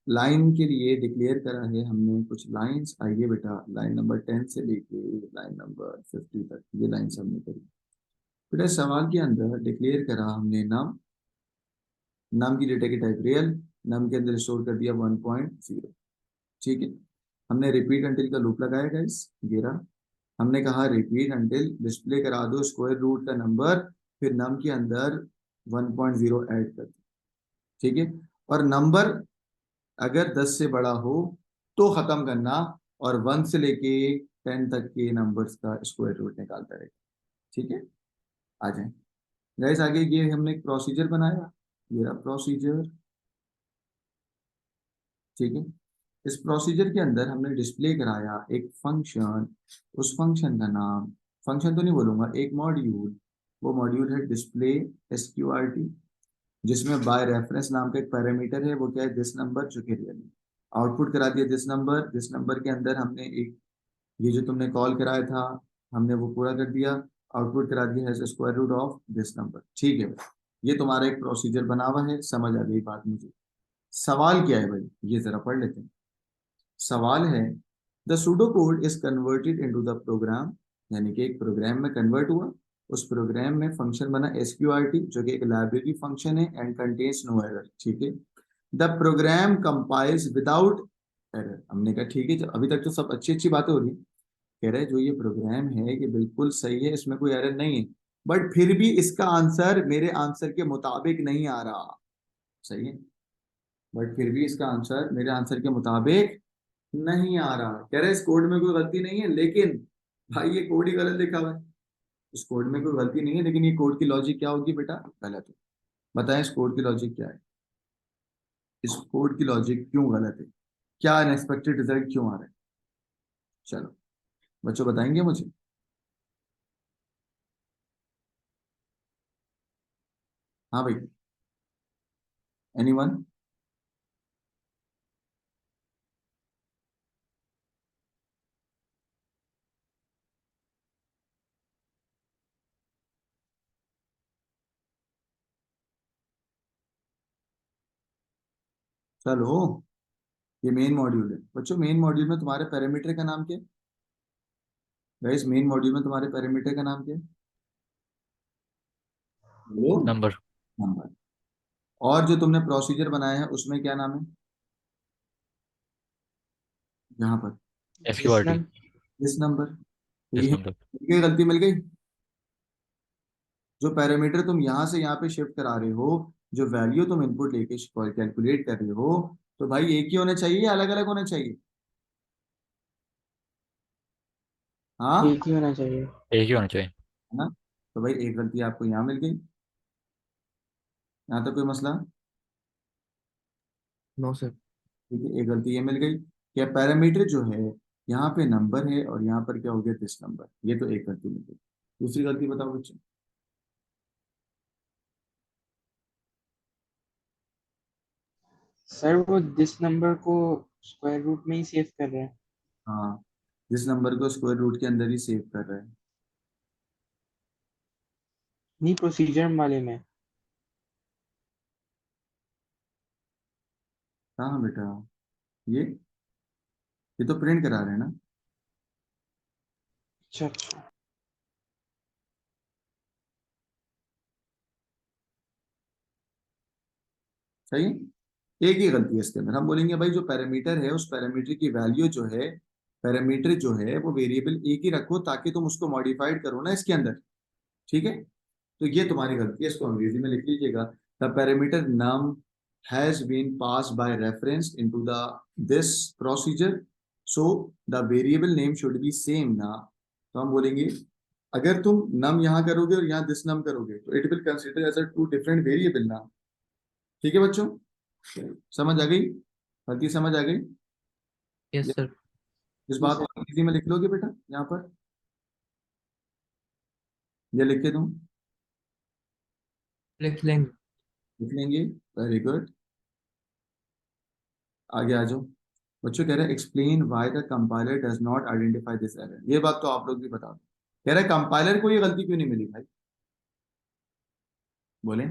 लाइन के लिए डिक्लेयर करा है हमने कुछ लाइंस। आइए बेटा, लाइन नंबर 10 से लेके लाइन नंबर 50 तक ये लाइंस हमने करी। बेटा सवाल के अंदर डिक्लेयर करा हमने नाम। नाम की डेटा की टाइप रियल। नाम के अंदर स्टोर कर दिया 1.0। ठीक है, हमने रिपीट अंटिल का लूप लगाया गाइस, ये रहा। हमने कहा रिपीट अंटिल डिस्प्ले करा दो स्क्वायर रूट का नंबर, फिर नम के अंदर 1.0 ऐड कर दो। ठीक है, और नंबर अगर 10 से बड़ा हो तो खत्म करना, और 1 से लेके 10 तक के नंबर्स का स्क्वायर रूट निकालता रहेगा। ठीक है, आ जाए गाइस आगे। ये हमने एक प्रोसीजर बनाया, ये रहा प्रोसीजर। ठीक है, इस प्रोसीजर के अंदर हमने डिस्प्ले कराया एक फंक्शन। उस फंक्शन का नाम, फंक्शन तो नहीं बोलूंगा, एक मॉड्यूल। वो मॉड्यूल है डिस्प्ले SQRT, जिसमें बाय रेफरेंस नाम का एक पैरामीटर है। वो क्या है? दिस नंबर, जो कि रियल है। आउटपुट करा दिया दिस नंबर। दिस नंबर के अंदर हमने एक, ये जो तुमने कॉल कराया था, हमने वो पूरा कर दिया। आउटपुट करा दिया है square root of this number. ठीक है, ये तुम्हारा एक प्रोसीजर बना हुआ है। समझ आ गई बात मुझे? सवाल क्या है भाई, ये जरा पढ़ लेते हैं। सवाल है the pseudo code is converted into the program, यानी कि एक प्रोग्राम में कन्वर्ट हुआ। उस प्रोग्राम में फंक्शन बना SQRT, जो कि एक लाइब्रेरी फंक्शन है, एंड कंटेन्स नो एरर। ठीक है, the program compiles without error. हमने कहा ठीक है, अभी तक तो सब अच्छी अच्छी बातें हो रही। कह रहे जो ये प्रोग्राम है कि बिल्कुल सही है, इसमें कोई एरर नहीं है, बट फिर भी इसका आंसर मेरे आंसर के मुताबिक नहीं आ रहा। सही है, बट फिर भी इसका आंसर मेरे आंसर के मुताबिक नहीं आ रहा। कह रहे इस कोड में कोई गलती नहीं है, लेकिन भाई ये कोड ही गलत लिखा हुआ है। इस कोड में कोई गलती नहीं है, लेकिन ये कोड की लॉजिक क्या होगी बेटा? गलत है। बताएं इस कोड की लॉजिक क्या है? इस कोड की लॉजिक क्यों गलत है? क्या अनएक्सपेक्टेड रिजल्ट क्यों आ रहा है? चलो बच्चों बताएंगे मुझे। हाँ भाई, एनीवन? चलो ये मेन मॉड्यूल है बच्चों। मेन मॉड्यूल में तुम्हारे पैरामीटर का नाम क्या है गाइस? मेन मॉड्यूल में तुम्हारे पैरामीटर का नाम क्या है? वो नंबर। नंबर। और जो तुमने प्रोसीजर बनाया है उसमें क्या नाम है यहाँ पर? SQRT। num इस नंबर। तो दिस ये नंबर। ये गलती मिल गई। जो पैरामीटर तुम यहाँ से यहाँ पे शिफ्ट करा रहे हो, जो वैल्यू तुम इनपुट लेके कैलकुलेट कर रहे हो, तो भाई एक ही होना चाहिए या अलग अलग होना चाहिए? हाँ, एक ही होना चाहिए। एक ही होना चाहिए। है ना? तो भाई एक गलती आपको यहाँ मिल गई। यहाँ तक कोई मसला? No sir. ठीक है, एक गलती ये मिल गई क्या पैरामीटर जो है यहाँ पे नंबर है और यहाँ पर क्या हो गया दिस नंबर, ये तो एक गलती मिल गई। दूसरी गलती बताओ बच्चों। सर वो दिस नंबर को स्क्वायर रूट में ही सेव कर रहे हैं। हाँ, दिस नंबर को स्क्वायर रूट के अंदर ही सेव कर रहा है। नहीं, प्रोसीजर वाले में। हाँ बेटा, ये ये तो प्रिंट करा रहे हैं ना। अच्छा अच्छा। सही है। एक ही गलती है इसके अंदर। हम बोलेंगे भाई जो पैरामीटर है उस पैरामीटर की वैल्यू जो है, पैरामीटर जो है वो वेरिएबल एक ही रखो ताकि तुम उसको मॉडिफाइड करो ना इसके अंदर। ठीक है, तो ये तुम्हारी गलती है, इसको अंग्रेजी में लिख लीजिएगा। The parameter num has been pass by reference into the this procedure, so the variable name should be same ना। तो हम बोलेंगे अगर तुम नम यहाँ करोगे और यहाँ दिस नम करोगे तो it will consider as a two different variable ना। ठीक है बच्चों, समझ आ गई? गलती समझ आ गई? Yes sir. इस जी बात सर। को अंग्रेजी में लिख लोगे बेटा यहाँ पर, ये लिख के दूं? लिख लेंगे। लिख लेंगे। Very good. आगे आ जाओ। बच्चों कह रहे हैं explain why the compiler does not identify this error. ये बात तो आप लोग भी बता दो। कह रहे हैं कंपाइलर को ये गलती क्यों नहीं मिली भाई? बोले।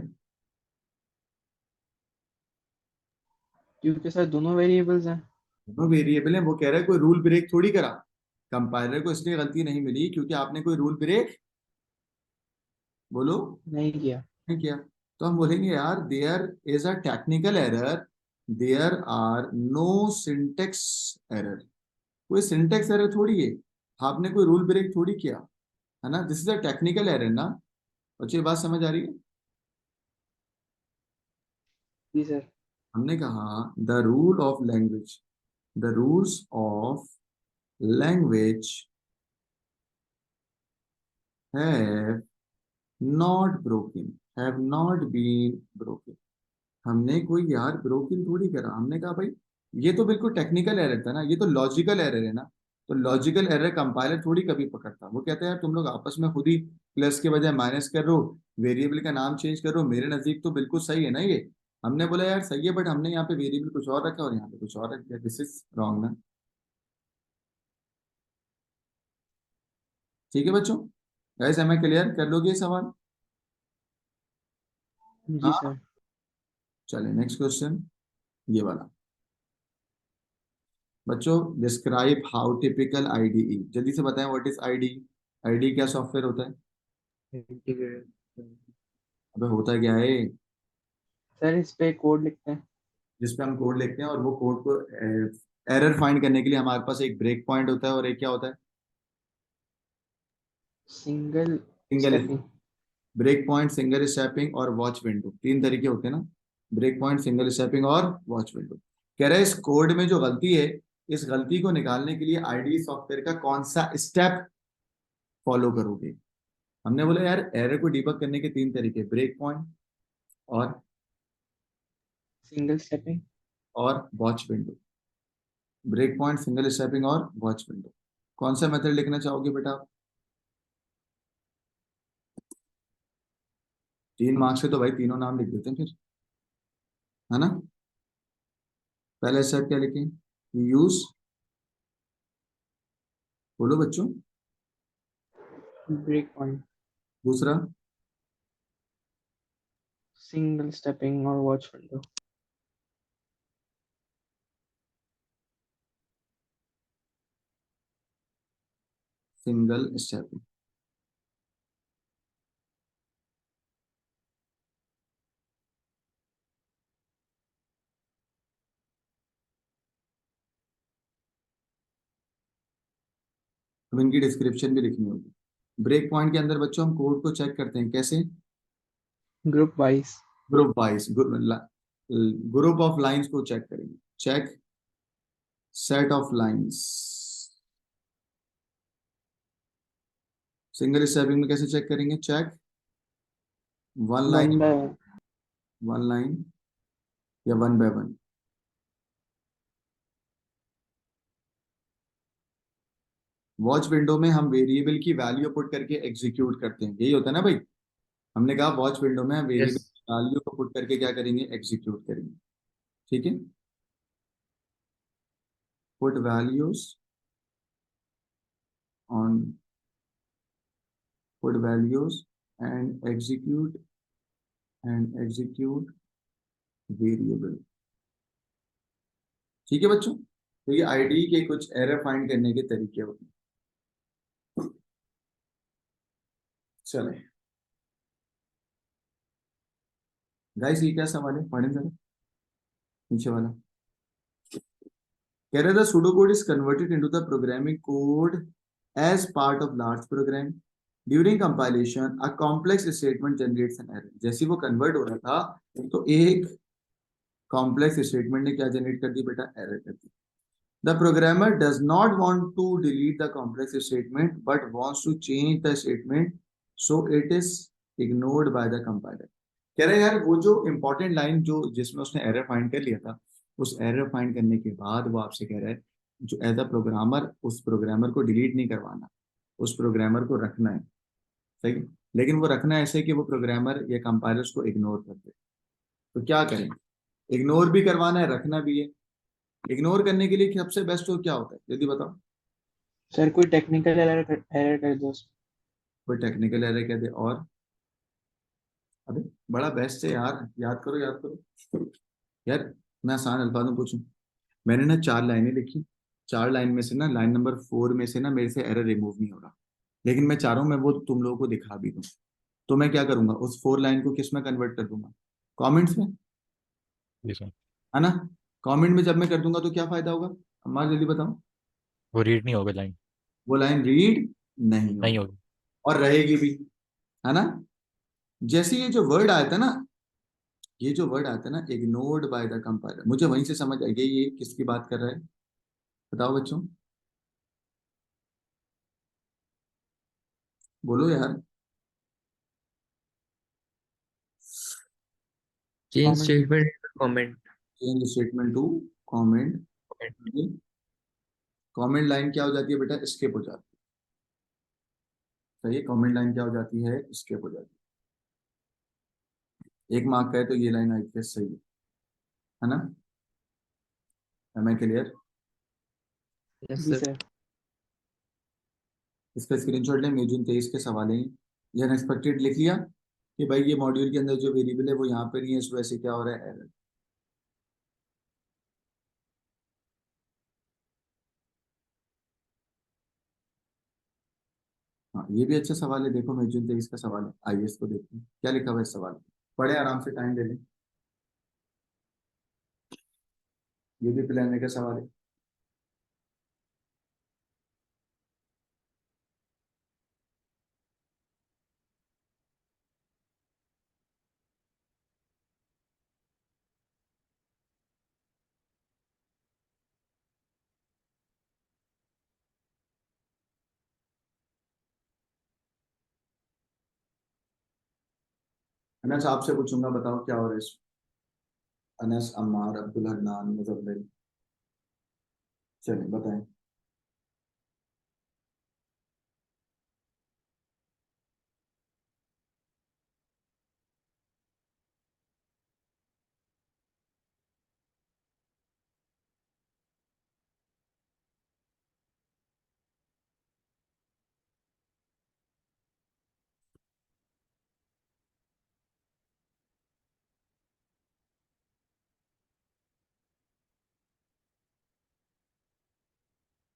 क्योंकि सर दोनों वेरिएबल्स हैं। दोनों वेरिएबल है, वो कह रहा है कोई रूल ब्रेक थोड़ी करा। कंपाइलर को इसलिए गलती नहीं मिली क्योंकि आपने कोई रूल ब्रेक, बोलो, नहीं किया। नहीं किया। तो हम बोलेंगे यार there is a technical error, there are no syntax error. कोई सिंटेक्स एरर थोड़ी है, आपने कोई रूल ब्रेक थोड़ी किया, है ना? This is a technical error ना। बच्चों ये बात समझ आ रही है? जी सर। हमने कहा the rule of language, the rules of language have not broken, have not been broken. हमने कोई यार ब्रोकन थोड़ी करा। हमने कहा भाई ये तो बिल्कुल टेक्निकल एरर था ना, ये तो लॉजिकल एरर है ना। तो लॉजिकल एरर कंपाइलर थोड़ी कभी पकड़ता। वो कहता है यार तुम लोग आपस में खुद ही प्लस के बजाय माइनस कर रहे हो, वेरिएबल का नाम चेंज कर रहे हो, मेरे नजदीक तो बिल्कुल सही है ना ये। हमने बोला यार सही है बट हमने यहाँ पे वेरिएबल कुछ और रखा और यहाँ पे कुछ और रख दिया, दिस इज रॉन्ग ना। ठीक है बच्चों, गाइस हमें क्लियर कर लोगे ये सवाल? जी हाँ, सर। चलिए नेक्स्ट क्वेश्चन, ये वाला। बच्चों डिस्क्राइब हाउ टिपिकल आईडीई, जल्दी से बताएं व्हाट इज आईडी। आईडी क्या सॉफ्टवेयर होता है? अबे होता क्या है? सर इस पे कोड लिखते हैं। जिसपे हम कोड लिखते हैं और वो कोड को एरर फाइंड करने के लिए हमारे पास एक ब्रेक पॉइंट होता है और एक क्या होता है? Single single. Stepping. Break point, single stepping और वॉच विंडो, तीन तरीके होते हैं ना। ब्रेक पॉइंट, सिंगल स्टेपिंग और वॉच विंडो। कह रहा है इस कोड में जो गलती है, इस गलती को निकालने के लिए आईडी सॉफ्टवेयर का कौन सा स्टेप फॉलो करोगे? हमने बोला यार एरर को डिबग करने के तीन तरीके, ब्रेक पॉइंट और single stepping. Watch window. Break point, single stepping और वॉच विंडो। कौन सा मेथड लिखना चाहोगे बेटा आप? 3 मार्क्स से तो भाई तीनों नाम लिख देते हैं फिर, है ना? पहला स्टेप क्या लिखें? यूज, बोलो बच्चों। Break point. दूसरा, सिंगल स्टेपिंग और वॉच विंडो। Single stepping. अब इनकी डिस्क्रिप्शन भी लिखनी होगी। ब्रेक पॉइंट के अंदर बच्चों हम कोड को चेक करते हैं कैसे? Group wise. Group wise, group of lines को चेक करेंगे। Check set of lines. Single stepping में कैसे चेक करेंगे? Check one line, One by one. One line या one by one. Watch window में हम वेरिएबल की वैल्यू पुट करके एग्जीक्यूट करते हैं, यही होता है ना भाई? हमने कहा वॉच विंडो में हम वेरिएबल Yes. की वैल्यू को पुट करके क्या करेंगे? एग्जीक्यूट करेंगे। ठीक है, put values on, put values and execute variable. ठीक है बच्चों, तो ये आईडी के कुछ एरर फाइंड करने के तरीके होते हैं। चले गाइस, ये क्या सवाल है? पढ़ें जरा नीचे वाला। कह रहे थे pseudo code is converted into the programming code as part of large program during compilation a complex statement generates an error. जैसे वो कन्वर्ट हो रहा था तो एक कॉम्प्लेक्स स्टेटमेंट ने क्या जनरेट कर दी बेटा? एरर कर दी। The programmer does not want to delete the complex statement but wants to change the statement so it is ignored by the compiler. कह रहे हैं यार वो जो इंपॉर्टेंट लाइन जो जिसमें उसने एरर फाइंड कर लिया था, उस एरर फाइंड करने के बाद वो आपसे कह रहा है जो एज अ प्रोग्रामर उस प्रोग्रामर को डिलीट नहीं करवाना, उस प्रोग्रामर को रखना है। सही है? लेकिन वो रखना है ऐसे कि वो प्रोग्रामर या कंपाइलर उसको इग्नोर कर दे। तो क्या करें? इग्नोर भी करवाना है, रखना भी है। इग्नोर करने के लिए सबसे बेस्ट तो क्या होता है, यदि बताओ? Sir, कोई technical error कर दो उसमें. कोई टेक्निकल एरर कह दे और अबे बड़ा बेस्ट है यार, याद करो याद करो यार। मैं आसान अल्फाज में पूछूं, मैंने ना 4 लाइनें लिखी, 4 लाइन में से ना लाइन नंबर 4 में से ना मेरे से एरर रिमूव नहीं हो रहा, लेकिन मैं चाह रहा हूँ मैं वो तुम लोगों को दिखा भी दूं। तो मैं क्या करूंगा? उस 4 लाइन को किस में कन्वर्ट कर दूंगा? कमेंट्स में, जी सर। है ना? कमेंट में जब मैं कर दूंगा तो क्या फायदा होगा? अम्मा जल्दी बताओ। वो रीड नहीं होगा लाइन। वो लाइन रीड नहीं नहीं होगी होगी। और रहेगी भी, है ना? जैसे ये जो वर्ड आया था ना, ये जो वर्ड आता है ना इग्नोर्ड बाय द कंपाइलर, मुझे वहीं से समझ आ गई ये किसकी बात कर रहा है। बताओ बच्चों, बोलो यार। Change Comment. statement into comment. Change statement to comment. Comment line क्या हो जाती है बेटा? स्किप हो जाती है। सही है, कमेंट लाइन क्या हो जाती है? स्किप हो जाती है। 1 मार्क का है तो ये लाइन आई थी, सही है ना? Am I clear? Yes, जी sir. sir. इसका स्क्रीनशॉट लें, जून 23 के सवाल हैं ये अनएक्सपेक्टेड लिख लिया कि भाई ये मॉड्यूल के अंदर जो वेरिएबल है वो यहाँ पे नहीं है, इस वजह से क्या हो रहा है? एरर। हाँ ये भी अच्छा सवाल है, देखो जून 23 का सवाल है, आइए इसको देखते हैं क्या लिखा हुआ है इस सवाल में। पढ़े आराम से, टाइम ले लें। ये भी प्लान का सवाल है। अनस आपसे पूछूंगा, बताओ क्या हो रहा है इसमें? अनस, अम्मार, अब्दुल हन्नान, मुजफ्फर, चलिए बताएं।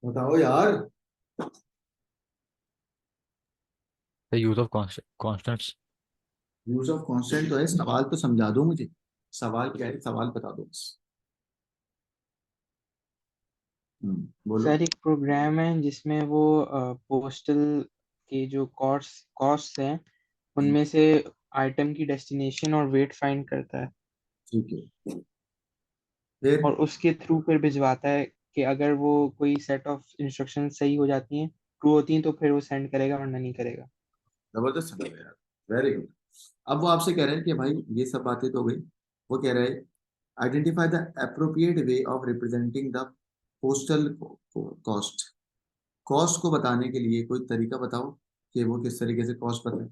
बताओ यार। The use of constants. Use of constant तो है, सवाल तो समझा दो मुझे, सवाल क्या है, सवाल बता दो बस। बोलो। सर एक प्रोग्राम है जिसमें वो पोस्टल के जो कॉस्ट हैं हम्म, उनमें से आइटम की डेस्टिनेशन और वेट फाइंड करता है ठीक है, फिर और उसके थ्रू फिर भिजवाता है कि अगर वो कोई सेट ऑफ इंस्ट्रक्शन सही हो जाती हैं, ट्रू होती हैं, तो फिर वो सेंड करेगा वरना नहीं करेगा। जबरदस्त समझ गया यार, वेरी गुड। अब वो आपसे कह रहे हैं कि भाई ये सब बातें तो हो गई, वो कह रहे हैं identify the appropriate way of representing the postal cost. Cost को बताने के लिए कोई तरीका बताओ कि वो किस तरीके से कॉस्ट बताए।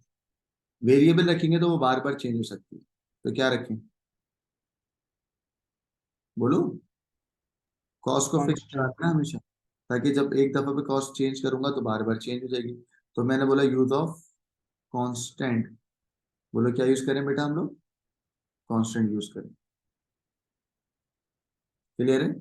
वेरिएबल रखेंगे तो वो बार बार चेंज हो सकती है, तो क्या रखें, बोलो। कॉस्ट को फिक्स कांस्टेंट। रखना है हमेशा, ताकि जब एक दफा पे कॉस्ट चेंज करूंगा तो बार बार चेंज हो जाएगी। तो मैंने बोला यूज ऑफ कांस्टेंट। बोलो क्या यूज करें बेटा हम लोग, कांस्टेंट यूज करें। क्लियर है।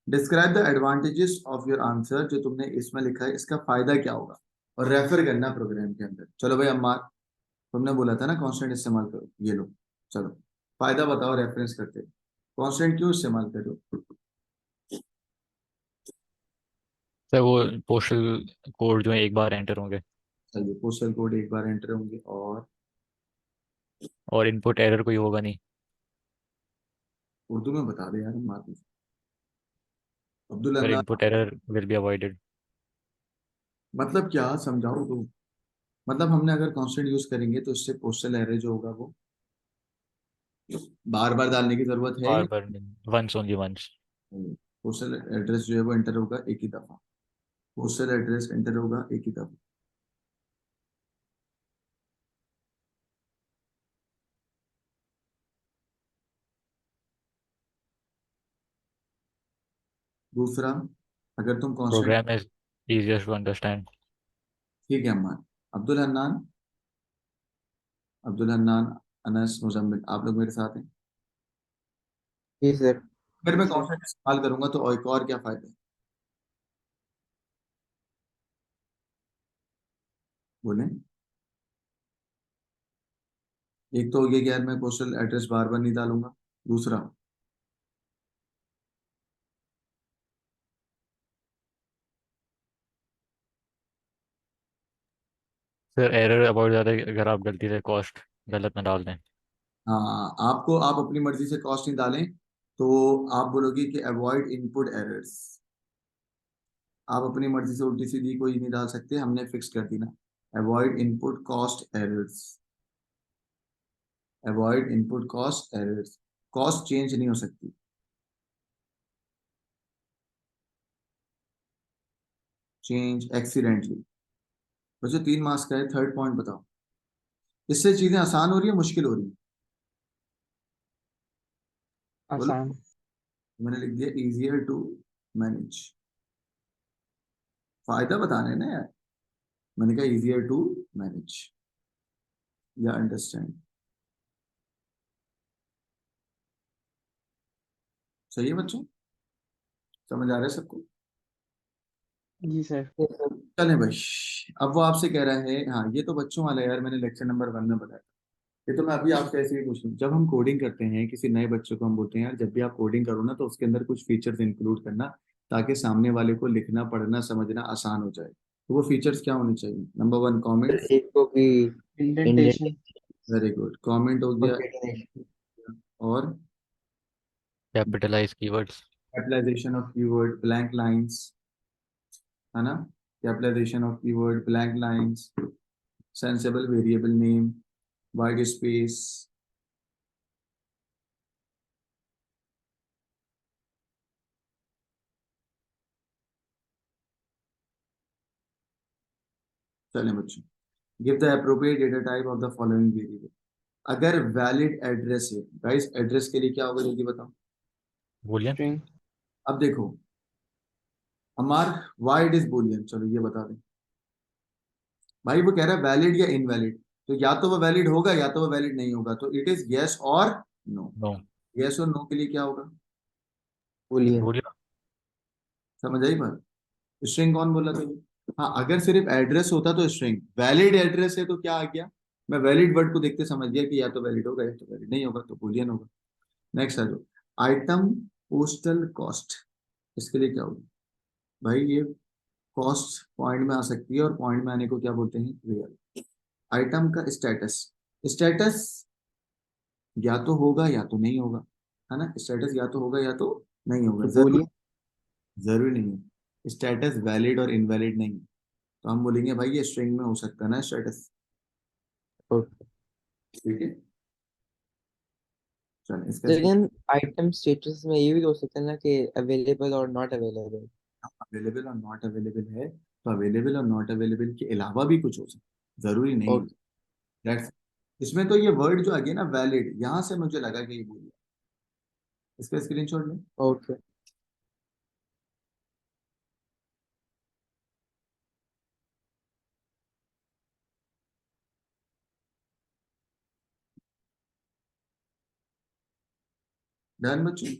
Describe the advantages of your answer, जो तुमने इसमें लिखा है इसका फायदा क्या होगा, और रेफर करना प्रोग्राम के अंदर। चलो भाई अम्मार, तुमने बोला था ना कांस्टेंट इस्तेमाल करो, ये लो। चलो फायदा बताओ रेफरेंस करते, कांस्टेंट क्यों इस्तेमाल कर रहे हो। सर वो पोस्टल कोड जो है एक बार एंटर होंगे चलिए पोस्टल कोड एक बार एंटर होंगे, और और इनपुट एरर कोई होगा नहीं। उर्दू में बता दे यार अम्मार मुझे। Abdul sir Anna, input error will be avoided. मतलब क्या समझाओ तो। मतलब हमने अगर कांस्टेंट यूज करेंगे तो इससे पोस्टल एरर जो होगा वो बार बार डालने की जरूरत है बार या बार वंस ओनली वंस। नहीं। पोस्टल एड्रेस जो है वो एंटर होगा एक ही दफा, पोस्टल एड्रेस एंटर होगा एक ही दफा। दूसरा, अगर तुम constant, program is easier to understand. ठीक है अम्मान। अब्दुल हन्नान, अब्दुल हन्नान, अनस, मुजम्मिल, आप लोग मेरे साथ हैं। जी सर। अगर मैं जी सर। कांस्टेंट इस्तेमाल करूंगा तो और एक और क्या फायदा है, बोलें। एक तो ये कि यार मैं पोस्टल एड्रेस बार बार नहीं डालूंगा। दूसरा, सर एरर अवॉइड ज़्यादा है अगर आप गलती से कॉस्ट गलत ना डाल दें। हाँ आपको, आप अपनी मर्जी से कॉस्ट नहीं डालें, तो आप बोलोगे कि अवॉइड इनपुट एरर्स। आप अपनी मर्जी से उल्टी सीधी कोई नहीं डाल सकते, हमने फिक्स कर दी ना। Avoid input cost errors, avoid input cost errors. Cost change नहीं हो सकती। Change accidentally. बच्चों 3 मार्क्स का है, थर्ड पॉइंट बताओ। इससे चीजें आसान हो रही है मुश्किल हो रही है, बोलो। आसान। मैंने लिख दिया इजियर टू मैनेज। फायदा बताना है ना यार, मैंने कहा इजियर टू मैनेज या अंडरस्टैंड। सही है बच्चों, समझ आ रहा है सबको। जी सर। चलें भाई, अब वो आपसे कह रहा है, हाँ ये तो बच्चों वाला है यार, मैंने लेक्चर नंबर 1 में बताया। ये तो मैं अभी आपसे ऐसे ही पूछूं, जब हम कोडिंग करते हैं किसी नए बच्चे को हम बोलते हैं यार जब भी आप कोडिंग करो ना तो उसके अंदर कुछ फीचर्स इंक्लूड करना, ताकि सामने वाले को लिखना पढ़ना समझना आसान हो जाए। तो वो फीचर्स क्या होने चाहिए। Number 1 comment. एक को भी indentation. Indent very good, comment हो और गया। डेफिनेशन। और capitalize keywords. Capitalization of keyword, blank lines, है ना। Capitalization of keyword, blank lines, sensible variable name, wide space. चलें बच्चों, give the appropriate data type of the following variable. अगर valid address है, गाइस एड्रेस के लिए क्या होगा जल्दी बताओ। बोलिए। स्ट्रिंग। अब देखो हमार, वाई इट इज बुलियन, चलो ये बता दें। भाई वो कह रहा है वैलिड या इनवैलिड, तो या तो वो वैलिड होगा या तो वो वैलिड नहीं होगा, तो इट इज यस और नो। नो। यस और नो के लिए क्या होगा, बूलियन। बोलिए। समझ आई बात। स्ट्रिंग कौन बोला था ये? हाँ, अगर सिर्फ एड्रेस होता तो स्ट्रिंग, वैलिड एड्रेस है तो क्या आ गया, मैं वैलिड वर्ड को देखते समझ गया कि या तो वैलिड होगा या तो वैलिड नहीं होगा, तो बूलियन होगा। नेक्स्ट आ जाओ, आइटम पोस्टल कॉस्ट, इसके लिए क्या होगा भाई, ये कॉस्ट पॉइंट में आ सकती है और पॉइंट में आने को क्या बोलते हैं, रियल। आइटम का स्टेटस, स्टेटस या तो होगा या तो नहीं होगा, है ना, स्टेटस या तो होगा या तो नहीं होगा, तो जरूर बोलिए। जरूरी नहीं है स्टेटस वैलिड और इनवैलिड नहीं है। तो हम बोलेंगे भाई ये स्ट्रिंग में हो सकता है ना स्टेटस, ओके। ठीक है। चलो इसका लेकिन आइटम स्टेटस में ये भी हो सकता है ना कि अवेलेबल और नॉट अवेलेबल। अवेलेबल और नॉट अवेलेबल है, तो अवेलेबल और नॉट अवेलेबल के अलावा भी कुछ हो सकता है, जरूरी नहीं है। ओके। That's- इसमें तो ये वर्ड जो आ गया ना वैलिड, यहाँ से मुझे लगा कि ये बोलिए, इसका स्क्रीनशॉट लें। ओके। डन बच्चों।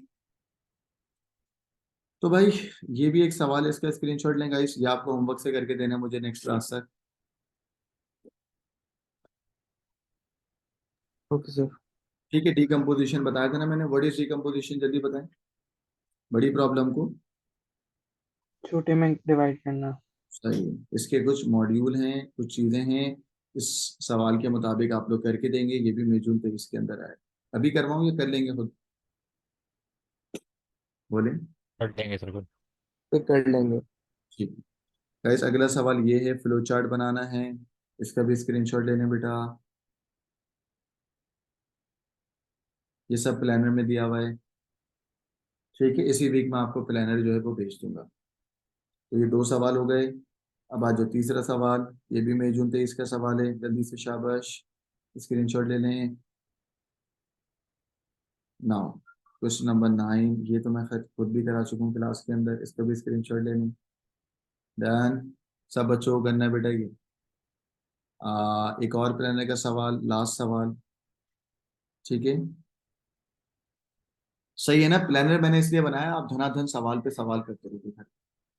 तो भाई ये भी एक सवाल है, इसका स्क्रीनशॉट लें गाइस, ये आपको होमवर्क से करके देना है मुझे नेक्स्ट क्लास तक। Okay sir. ठीक है, डिकम्पोजिशन बताया था ना मैंने, व्हाट इज डिकम्पोजिशन, जल्दी बताएं बड़ी प्रॉब्लम को। छोटे में डिवाइड करना। सही है, इसके कुछ मॉड्यूल हैं, कुछ चीजें हैं, इस सवाल के मुताबिक आप लोग करके देंगे, ये भी मिलजुल के इसके अंदर आए। अभी करवाऊँ या कर लेंगे खुद, बोले। कर देंगे सर कुछ। तो कर लेंगे। ठीक है गाइस, अगला सवाल ये है, फ्लो चार्ट बनाना है, इसका भी स्क्रीनशॉट लेने बेटा, ये सब प्लानर में दिया हुआ है, ठीक है। इसी वीक में आपको प्लानर जो है वो भेज दूंगा। तो ये दो सवाल हो गए। अब आज जो तीसरा सवाल, ये भी मई जून 23 का सवाल है, जल्दी से शाबाश स्क्रीनशॉट ले लें। नाउ क्वेश्चन नंबर 9, ये तो मैं खुद भी करा चुका हूँ क्लास के अंदर, इसका भी स्क्रीनशॉट ले लें। डन, सब बच्चों को करना है बेटा ये। एक और प्लानर का सवाल, लास्ट सवाल, ठीक है। सही है ना, प्लानर मैंने इसलिए बनाया आप धनाधन सवाल पे सवाल करते रहोगे घर।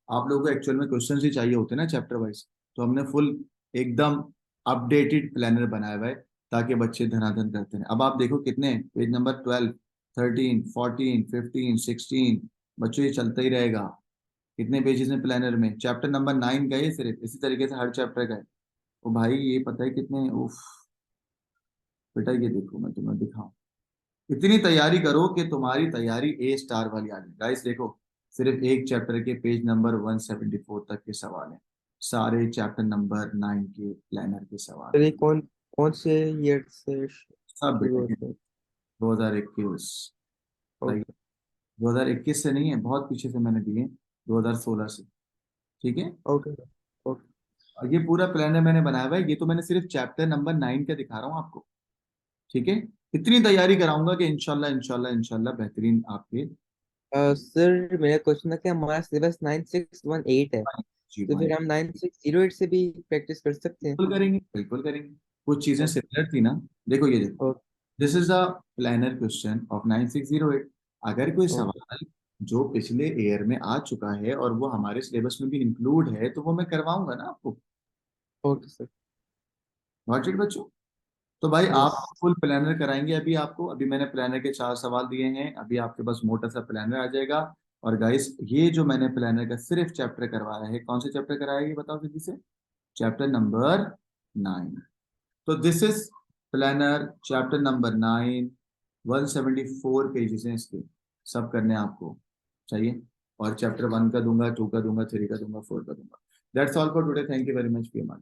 आप लोगों को एक्चुअल में क्वेश्चन ही चाहिए होते हैं ना चैप्टर वाइज, तो हमने फुल एकदम अपडेटेड प्लानर बनाया हुआ है ताकि बच्चे धनाधन करते हैं। अब आप देखो कितने पेज नंबर 12, 13, 14, 15, 16, बच्चों ये चलता ही रहेगा। कितने पेजेस हैं प्लानर में, चैप्टर नंबर 9 का, ये सिर्फ इसी तरीके से हर चैप्टर का है। ओ भाई ये पता है कितने, उफ बेटा ये देखो मैं तुम्हें दिखाऊं, इतनी तैयारी करो कि तुम्हारी तैयारी ए स्टार वाली आ जाए। गाइस देखो, सिर्फ एक चैप्टर के पेज नंबर 174 तक के सवाल हैं, सारे चैप्टर नंबर 9 के प्लानर के सवाल सर हैं, ये कौन कौन से ईयर से सब शुरू बेटा। होते हैं? 2021, ओके। 2021 से नहीं है, बहुत पीछे से मैंने दिए, 2016 से, ठीक है। ओके। ओके। और ये पूरा प्लानर मैंने बनाया हुआ है, ये तो मैंने सिर्फ चैप्टर नंबर 9 का दिखा रहा हूँ आपको, ठीक है। इतनी तैयारी कराऊंगा कि इंशाल्लाह इंशाल्लाह इंशाल्लाह बेहतरीन आपके सर मेरा क्वेश्चन था कि हमारा सिलेबस 9618 है, जी तो फिर हम 9608 से भी प्रैक्टिस कर सकते हैं? बिल्कुल करेंगे, बिल्कुल करेंगे। कुछ चीजें ओके। सिमिलर थी ना, देखो ये देखो, okay. This is the planner question of 9608। अगर कोई ओके। सवाल जो पिछले ईयर में आ चुका है और वो हमारे सिलेबस में भी इंक्लूड है तो वो मैं करवाऊंगा ना आपको। Okay sir. नॉट इट बच्चों। तो भाई आप यस। फुल प्लानर कराएंगे अभी आपको, अभी मैंने प्लानर के 4 सवाल दिए हैं, अभी आपके पास मोटा सा प्लानर आ जाएगा। और गाइस ये जो मैंने प्लानर का सिर्फ चैप्टर करवाया है, कौन से चैप्टर कराया ये बताओ जल्दी से, चैप्टर नंबर 9। तो this is planner chapter number 9, 174 pages हैं इसके, सब करने हैं आपको चाहिए। और चैप्टर 1 का दूंगा, 2 का दूंगा, 3 का दूंगा, 4 का दूंगा। That's all for today, thank you very much for your